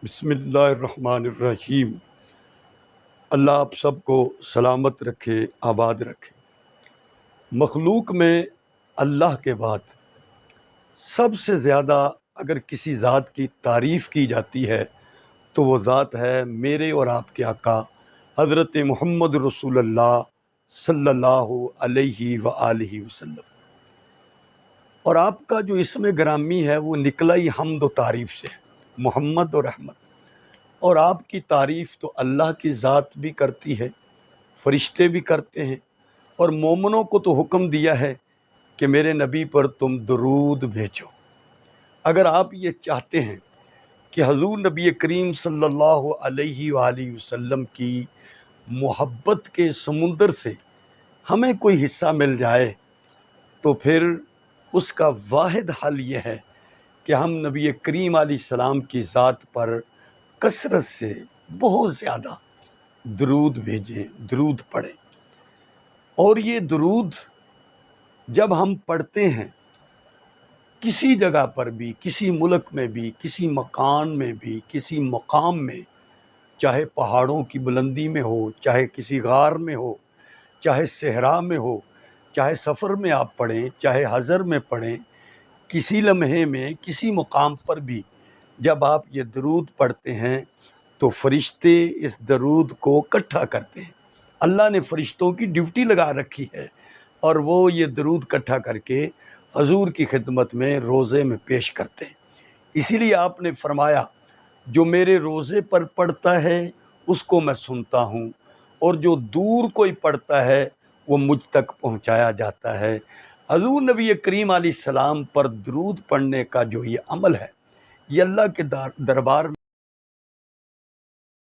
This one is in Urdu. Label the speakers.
Speaker 1: بسم اللہ الرحمن الرحیم۔ اللہ آپ سب کو سلامت رکھے، آباد رکھے۔ مخلوق میں اللہ کے بعد سب سے زیادہ اگر کسی ذات کی تعریف کی جاتی ہے تو وہ ذات ہے میرے اور آپ کے آقا حضرت محمد رسول اللہ صلی اللہ علیہ وآلہ وسلم۔ اور آپ کا جو اسم گرامی ہے وہ نکلا ہی حمد و تعریف سے ہے، محمد اور احمد۔ اور آپ کی تعریف تو اللہ کی ذات بھی کرتی ہے، فرشتے بھی کرتے ہیں، اور مومنوں کو تو حکم دیا ہے کہ میرے نبی پر تم درود بھیجو۔ اگر آپ یہ چاہتے ہیں کہ حضور نبی کریم صلی اللہ علیہ وآلہ وسلم کی محبت کے سمندر سے ہمیں کوئی حصہ مل جائے تو پھر اس کا واحد حل یہ ہے کہ ہم نبی کریم علیہ السلام کی ذات پر کثرت سے بہت زیادہ درود بھیجیں، درود پڑھیں۔ اور یہ درود جب ہم پڑھتے ہیں کسی جگہ پر بھی، کسی ملک میں بھی، کسی مکان میں بھی، کسی مقام میں، چاہے پہاڑوں کی بلندی میں ہو، چاہے کسی غار میں ہو، چاہے صحرا میں ہو، چاہے سفر میں آپ پڑھیں، چاہے حضر میں پڑھیں، کسی لمحے میں، کسی مقام پر بھی جب آپ یہ درود پڑھتے ہیں تو فرشتے اس درود کو اکٹھا کرتے ہیں۔ اللہ نے فرشتوں کی ڈیوٹی لگا رکھی ہے اور وہ یہ درود اکٹھا کر کے حضور کی خدمت میں روزے میں پیش کرتے ہیں۔ اسی لیے آپ نے فرمایا جو میرے روزے پر پڑھتا ہے اس کو میں سنتا ہوں، اور جو دور کوئی پڑھتا ہے وہ مجھ تک پہنچایا جاتا ہے۔ حضور نبی کریم علیہ السلام پر درود پڑھنے کا جو یہ عمل ہے، یہ اللہ کے دربار